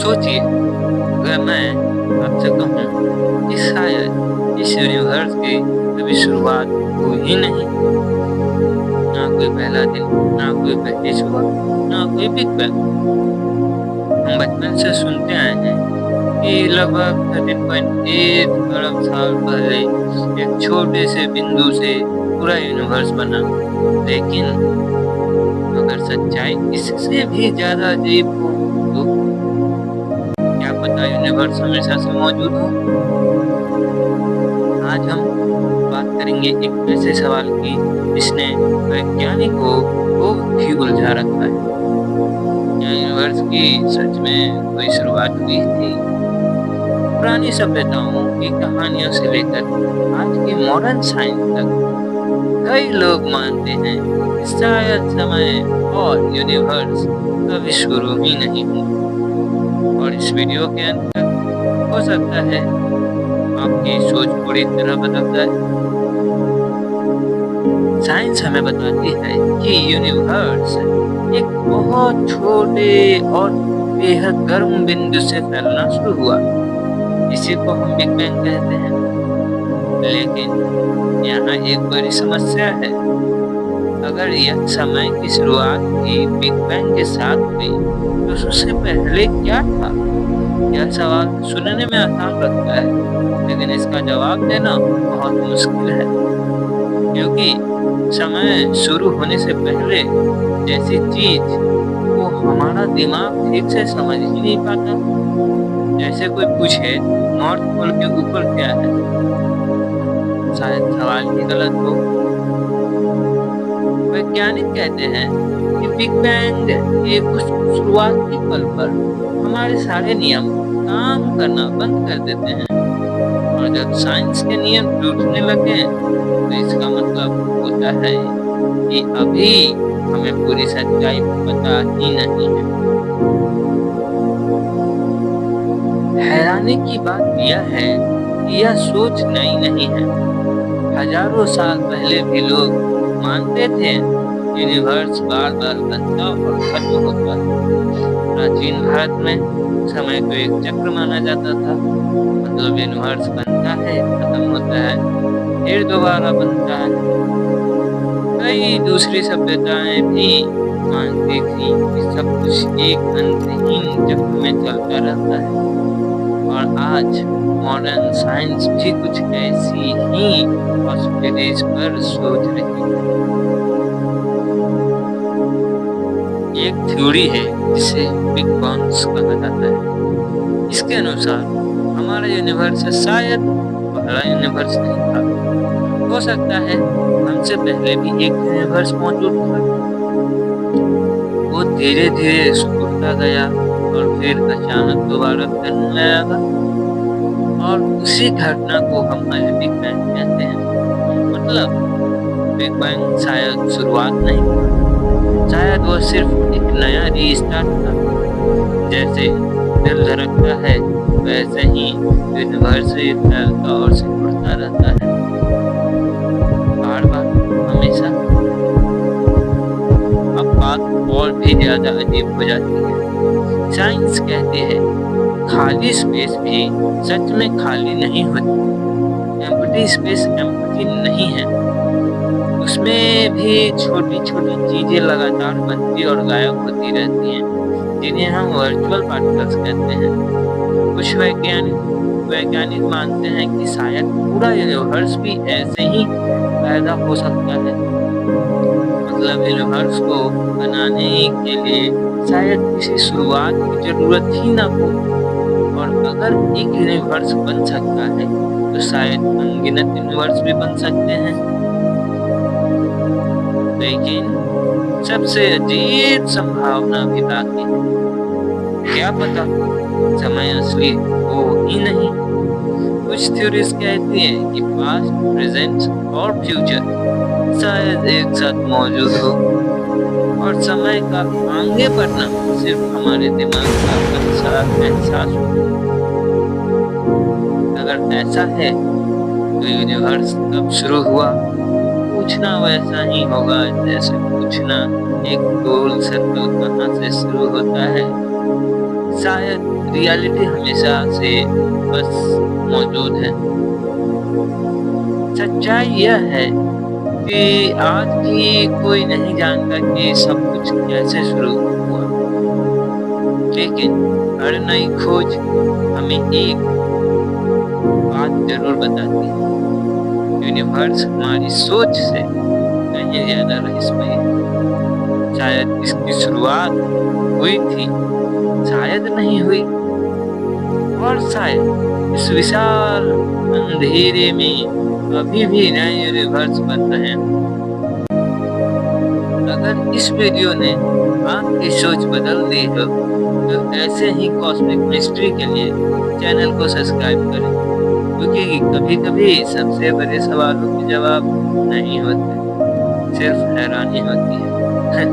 सोचिए, अगर मैं आपसे कहूँ कि शायद इस यूनिवर्स की कभी शुरुआत हुई ही नहीं, ना कोई पहला दिन, ना कोई पहली सुबह, ना कोई बिग बैंग। हम बचपन से सुनते आए हैं कि लगभग 13.8 अरब साल पहले एक छोटे से बिंदु से पूरा यूनिवर्स बना। लेकिन अगर सच्चाई इससे भी ज्यादा अजीब हो तो क्या पता यूनिवर्स हमेशा से मौजूद हो। आज हम बात करेंगे एक ऐसे सवाल की जिसने वैज्ञानिकों को भी उलझा रखा है। क्या यूनिवर्स की सच में कोई शुरुआत हुई थी? पुरानी सभ्यताओं की कहानियों से लेकर आज की मॉडर्न साइंस तक कई लोग मानते हैं कि शायद समय और यूनिवर्स कभी शुरू ही नहीं हुआ। और इस वीडियो के अंत तक हो सकता है आपकी सोच पूरी तरह बदल जाए। साइंस हमें बताती है कि यूनिवर्स एक बहुत छोटे और बेहद गर्म बिंदु से फैलना शुरू हुआ। इसी को हम बिग बैंग कहते हैं। लेकिन यहाँ एक बड़ी समस्या है। अगर यह समय की शुरुआत भी बिग बैंग के साथ हुई तो उससे पहले क्या था? यह सवाल सुनने में आसान लगता है, लेकिन इसका जवाब देना बहुत मुश्किल है, क्योंकि समय शुरू होने से पहले जैसी चीज को हमारा दिमाग ठीक से समझ ही नहीं पाता। जैसे कोई पूछे नॉर्थ पोल के ऊपर क्या है, शायद सवाल ही गलत हो। वैज्ञानिक कहते हैं कि बिग बैंग के उस शुरुआती पल पर हमारे सारे नियम काम करना बंद कर देते हैं, और जब साइंस के नियम टूटने लगे तो इसका मतलब होता है कि अभी हमें पूरी सच्चाई पता ही नहीं है। हैरानी की बात यह है कि यह सोच नई नहीं है। हजारों साल पहले भी लोग मानते थे यूनिवर्स बार बार बनता और खत्म होता है। प्राचीन भारत में समय को एक चक्र माना जाता था, मतलब यूनिवर्स बनता है, खत्म होता है, फिर दोबारा बनता है। कई दूसरी सभ्यताएं भी मानती थी कि सब कुछ एक अंतहीन चक्र में चलता रहता है। और आज मॉडर्न साइंस भी कुछ ऐसी ही पॉसिबिलिटीज पर सोच रही है। एक थ्योरी है जिसे बिग बैंग कहा जाता है। इसके अनुसार हमारा यूनिवर्स शायद पहला यूनिवर्स नहीं था। हो सकता है हमसे पहले भी एक यूनिवर्स मौजूद था। वो धीरे धीरे सिकुड़ता गया और फिर अचानक दोबारा फैलने लगा, और उसी घटना को हम आज बिग बैंग कहते हैं। मतलब बिग बैंग शायद शुरुआत नहीं था, शायद वो सिर्फ एक नया रीस्टार्ट था। जैसे दिल धड़कता है वैसे ही यूनिवर्स फैलता और सिकुड़ता रहता है, बार बार, हमेशा। अब बात और भी ज्यादा अजीब हो जाती है। साइंस कहती है खाली स्पेस भी सच में खाली नहीं होती। एम्प्टी स्पेस एम्प्टी नहीं है, उसमें भी छोटी छोटी चीजें लगातार बनती और गायब होती रहती हैं, जिन्हें हम वर्चुअल पार्टिकल्स कहते हैं। कुछ वैज्ञानिक मानते हैं कि शायद पूरा यूनिवर्स भी ऐसे ही पैदा हो सकता है। मतलब यूनिवर्स को बनाने के लिए शायद किसी शुरुआत की जरूरत ही ना हो। और अगर एक यूनिवर्स बन सकता है तो शायद अनगिनत यूनिवर्स भी बन सकते हैं। लेकिन सबसे अजीब संभावना भी बाकी है। क्या पता समय असली हो ही नहीं। कुछ थ्योरीज कहती हैं कि पास्ट, प्रेजेंट और फ्यूचर शायद एक साथ मौजूद हो, और समय का आगे बढ़ना सिर्फ हमारे दिमाग का एहसास हो। अगर ऐसा है तो यूनिवर्स कब शुरू हुआ? पूछना वैसा ही होगा जैसे पूछना एक गोल सर्कल कहाँ से शुरू होता है। शायद रियलिटी हमेशा से बस मौजूद है। सच्चाई यह है कि आज भी कोई नहीं जानता कि सब कुछ कैसे शुरू हुआ, लेकिन हर नई खोज हमें एक बात जरूर बताती है, यूनिवर्स हमारी सोच से कहीं ज्यादा रहस्यमय है। शायद इसकी शुरुआत हुई थी, शायद नहीं हुई, और शायद इस विशाल अंधेरे में अभी भी नए यूनिवर्स बन रहे हैं। अगर इस वीडियो ने आपकी सोच बदल दी हो तो ऐसे ही कॉस्मिक मिस्ट्री के लिए चैनल को सब्सक्राइब करें, क्योंकि कभी कभी सबसे बड़े सवालों के जवाब नहीं होते, सिर्फ हैरानी होती है।